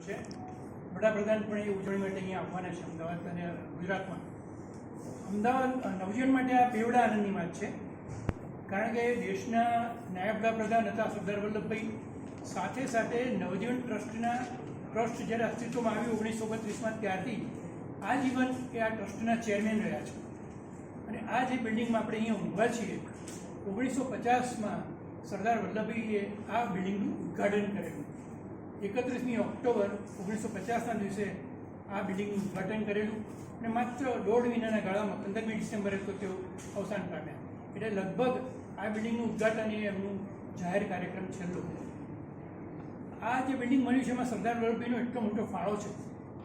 છે વડાપ્રધાન પણ એ ઉજવણી માટે અહીંયા આવવાના છે અમદાવાદ અને ગુજરાતમાં. અમદાવાદ નવજીવન માટે આ બેવડા આનંદની વાત છે, કારણ કે દેશના નાયબ વડાપ્રધાન હતા સરદાર વલ્લભભાઈ, સાથે સાથે નવજીવન ટ્રસ્ટ જ્યારે અસ્તિત્વમાં આવ્યું 1932માં, ત્યારથી આજીવન એ આ ટ્રસ્ટના ચેરમેન રહ્યા છે. અને આ જે બિલ્ડિંગમાં આપણે અહીંયા ઊભા છીએ, 1950માં સરદાર વલ્લભભાઈએ આ બિલ્ડિંગનું ઉદ્ઘાટન કરેલું. 31મી ઓક્ટોબર 1950ના દિવસે આ બિલ્ડિંગનું ઉદ્ઘાટન કરેલું અને માત્ર 1.5 મહિનાના ગાળામાં 15મી ડિસેમ્બરે તો તેઓ અવસાન પામ્યા. એટલે લગભગ આ બિલ્ડિંગનું ઉદ્ઘાટન એ એમનું જાહેર કાર્યક્રમ છેલ્લો. આ જે બિલ્ડિંગ મળ્યું છે એમાં સરદાર વલ્લભભાઈનો એટલો મોટો ફાળો છે.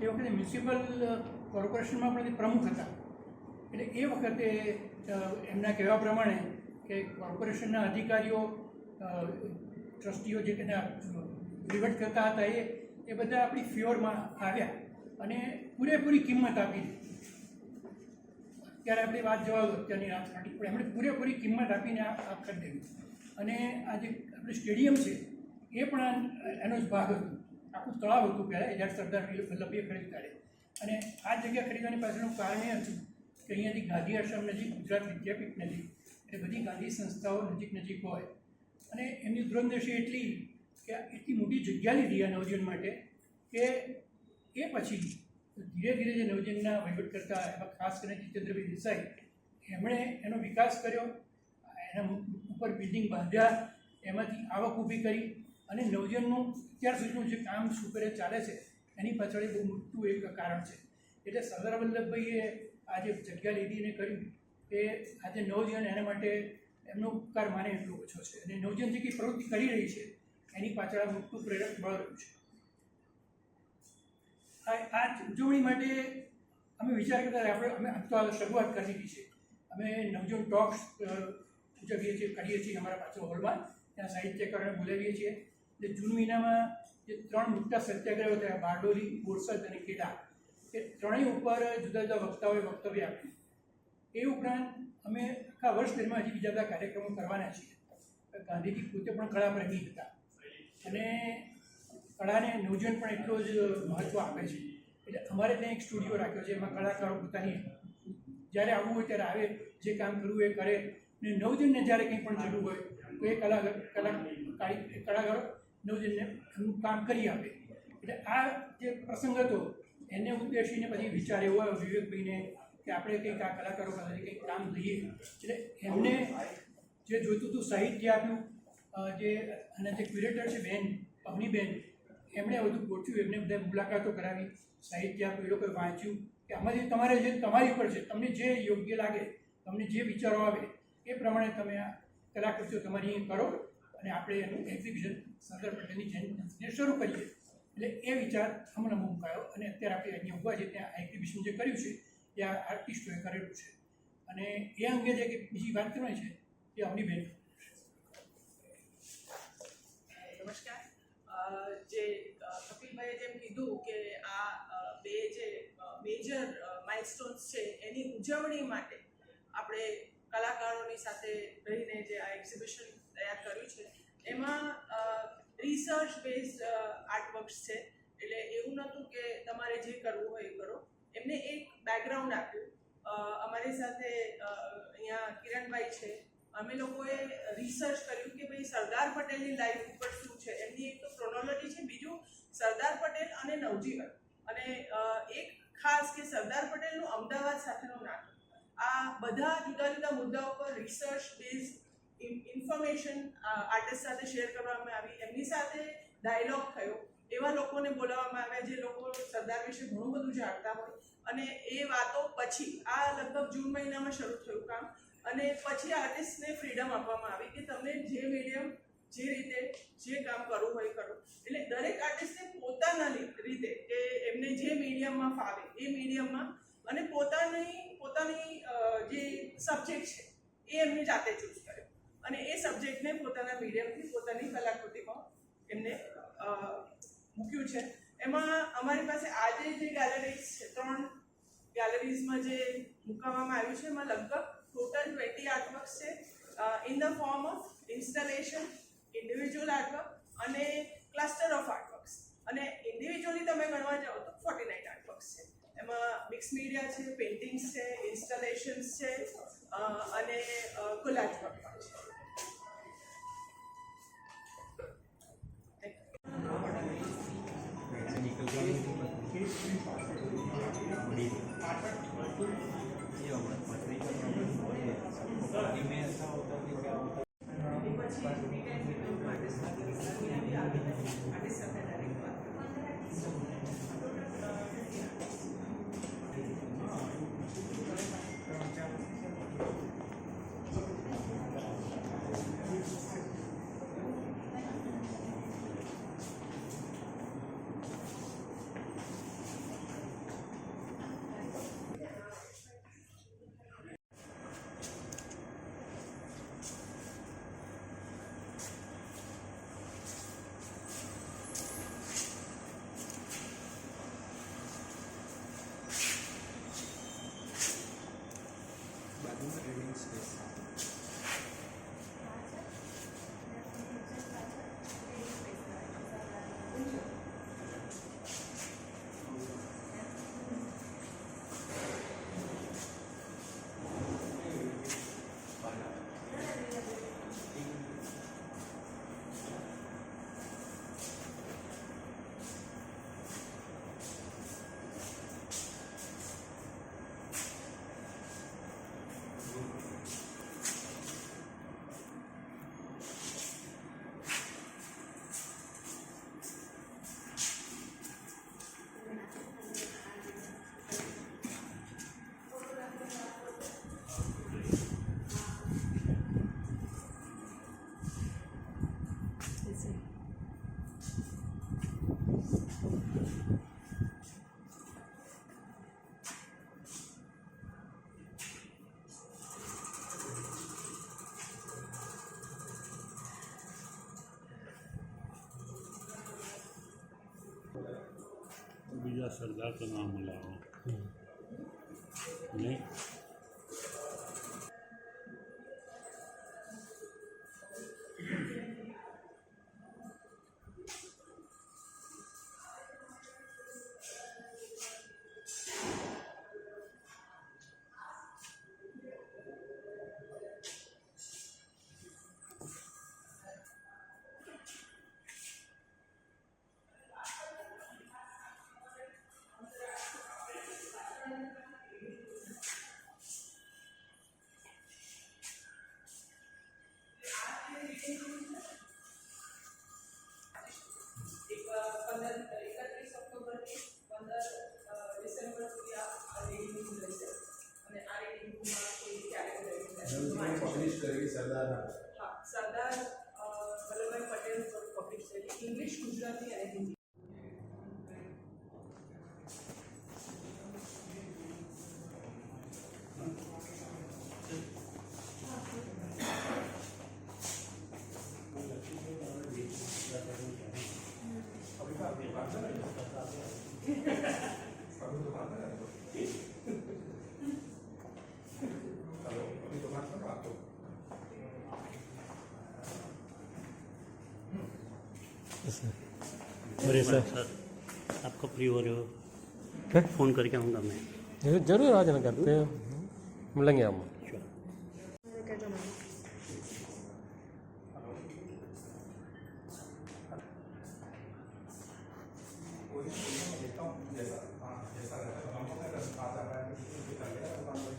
એ વખતે મ્યુનિસિપલ કોર્પોરેશનમાં પણ પ્રમુખ હતા. એટલે એ વખતે એમના કહેવા પ્રમાણે કે કોર્પોરેશનના અધિકારીઓ, ટ્રસ્ટીઓ જે તેના વહીવટ કરતા હતા એ બધા આપણી ફેવરમાં આવ્યા અને પૂરેપૂરી કિંમત આપી. ત્યારે આપણી વાત જવા દો અત્યારની રાજકારણી, પણ એમણે પૂરેપૂરી કિંમત આપીને આ કરી દેવું. અને આ જે આપણે સ્ટેડિયમ છે એ પણ એનો જ ભાગ હતો. આખું તળાવ હતું પહેલાં, જ્યારે સરદાર વલ્લભભાઈએ ખરીદ. અને આ જગ્યા ખરીદવાની પાછળનું કારણ એ હતું કે અહીંયાથી ગાંધી આશ્રમ નજીક, ગુજરાત વિદ્યાપીઠ નજીક, એટલે બધી ગાંધી સંસ્થાઓ નજીક હોય. અને એમની દૂરંદેશી એટલી કે એટલી મોટી જગ્યા લીધી આ નવજીવન માટે કે એ પછી ધીરે ધીરે જે નવજીવનના વહીવટ કરતા એમાં ખાસ કરીને જીતેન્દ્રભાઈ દેસાઈ, એમણે એનો વિકાસ કર્યો, એના ઉપર બિલ્ડિંગ બાંધ્યા, એમાંથી આવક ઊભી કરી અને નવજીવનનું અત્યાર સુધીનું જે કામ સુપરે ચાલે છે એની પાછળ બહુ મોટું એક કારણ છે. એટલે સરદાર વલ્લભભાઈએ આ જે જગ્યા લીધી અને કર્યું એ આજે નવજીવન એના માટે એમનો ઉપકાર માને એટલો ઓછો છે. અને નવજીવન જે કંઈ પ્રવૃત્તિ કરી રહી છે એની પાછળ આ મોટું પ્રેરક બળ રહ્યું છે. આ ઉજવણી માટે અમે વિચાર કરતા અમે તો આ શરૂઆત કરી દીધી છે. અમે નવજીવન ટોક્સ ઉજવીએ છીએ, કરીએ છીએ અમારા પાછળ હોલમાં. ત્યાં સાહિત્યકારોને બોલાવીએ છીએ. એટલે જૂન મહિનામાં જે 3 મોટા સત્યાગ્રહો થયા, બારડોલી, બોરસદ અને ખેડા, એ ત્રણેય ઉપર જુદા જુદા વક્તાઓએ વક્તવ્ય આપ્યું. એ ઉપરાંત અમે આખા વર્ષ દરમિયાન હજી બીજા બધા કાર્યક્રમો કરવાના છીએ. ગાંધીજી પોતે પણ કળા પ્રેમી હતા અને કળાને નવજીવન પણ એટલો જ મહત્ત્વ આપે છે. એટલે અમારે ત્યાં એક સ્ટુડિયો રાખ્યો છે, એમાં કલાકારો પોતાની જ્યારે આવવું હોય ત્યારે આવે, જે કામ કરવું એ કરે. અને નવજીવનને જ્યારે કંઈ પણ જરૂર હોય તો એ કલાકારો નવજીવનને એમનું કામ કરી આપે. એટલે આ જે પ્રસંગ હતો એને ઉદ્દેશીને પછી વિચાર એવો આવ્યો વિવેકભાઈને કે આપણે કંઈક આ કલાકારો પાસેથી કંઈક કામ લઈએ. એટલે એમને જે જોઈતું હતું સાહિત્ય આપ્યું. અને જે ક્યુરેટર છે બેન અવનીબેન, એમણે બધું ગોઠવ્યું, એમને બધા મુલાકાતો કરાવી, સાહિત્ય આપ્યું, એ લોકોએ વાંચ્યું કે આમાંથી તમારે જે તમારી ઉપર છે, તમને જે યોગ્ય લાગે, તમને જે વિચારો આવે એ પ્રમાણે તમે આ કલાકૃતિઓ તમારી કરો અને આપણે એનું એક્ઝિબિશન સરદાર પટેલની જયંતિને શરૂ કરીએ. એટલે એ વિચાર હમણાં મુકાયો અને અત્યારે આપણે અહીંયા ઉભા છે ત્યાં એક્ઝિબિશન જે કર્યું છે એ આ આર્ટિસ્ટોએ કરેલું છે. અને એ અંગે જે બીજી વાત કરવાની છે એ અવનીબેન. નમસ્કાર. જે કપિલભાઈએ જેમ કીધું કે આ બે જે મેજર માઇલસ્ટોન્સ છે એની ઉજવણી માટે આપણે કલાકારોની સાથે રહીને જે આ એક્ઝિબિશન તૈયાર કર્યું છે એમાં રિસર્ચ બેઝડ આર્ટવર્ક્સ છે. એટલે એવું નહોતું કે તમારે જે કરવું હોય એ કરો. એમને એક બેકગ્રાઉન્ડ આપ્યું. અમારી સાથે અહીંયા કિરણભાઈ છે. અમે લોકોએ રિસર્ચ કર્યું કે ભાઈ સરદાર પટેલની લાઈફ ઉપર શું છે. એમની એક તો ક્રોનોલોજી છે, બીજું સરદાર પટેલ અને નવજીવન, અને એક ખાસ કે સરદાર પટેલનું અમદાવાદ સાથેનું નાટક. આ બધા જુદા જુદા મુદ્દાઓ પર રિસર્ચ બેઝ ઇન્ફોર્મેશન આર્ટિસ્ટ સાથે શેર કરવામાં આવી. એમની સાથે ડાયલોગ થયો. એવા લોકોને બોલાવવામાં આવ્યા જે લોકો સરદાર વિશે ઘણું બધું જાણતા હોય. અને એ વાતો પછી આ લગભગ જૂન મહિનામાં શરૂ થયું કામ. અને પછી આર્ટિસ્ટને ફ્રીડમ આપવામાં આવી કે તમને જે મીડિયમ, જે રીતે જે કામ કરવું હોય કરો. એટલે દરેક આર્ટિસ્ટને પોતાના રીતે કે એમને જે મીડિયમમાં ફાવે એ મીડિયમમાં, અને પોતાની જે સબ્જેક્ટ છે એ એમને જાતે ચૂઝ કર્યો અને એ સબ્જેક્ટને પોતાના મીડિયમથી પોતાની કલાકૃતિમાં એમને મૂક્યું છે. એમાં અમારી પાસે આજે જે ગેલેરીઝ છે, 3 ગેલેરીઝમાં જે મૂકવામાં આવ્યું છે એમાં લગભગ ટોટલ 20 આર્ટવર્ક્સ છે in the form of installation, individual artwork અને ક્લસ્ટર ઓફ આર્ટવર્ક્સ. અને ઇન્ડિવિજ્યુઅલ ઇન્ડિવિજ્યુઅલી તમે ગણવા જાઓ તો 49 આર્ટવર્ક્સ છે. એમાં મિક્સ મીડિયા છે, પેઇન્ટિંગ્સ છે, ઇન્સ્ટોલેશન્સ છે અને કોલાજ વર્ક પણ છે. બીજા સરદાર તો નામ મળાવો નહીં. પબ્લિશ કરેલી સરદાર સરદાર વલ્લભભાઈ પટેલ પબ્લિશ થયેલી ઇંગ્લિશ, ગુજરાતી અને હિન્દી. अरे सर आपका फ्री हो रहे हो फ़ोन करके आऊँगा मैं. जरूर आज ना करते हैं, मिलेंगे हम. जैसा रहता है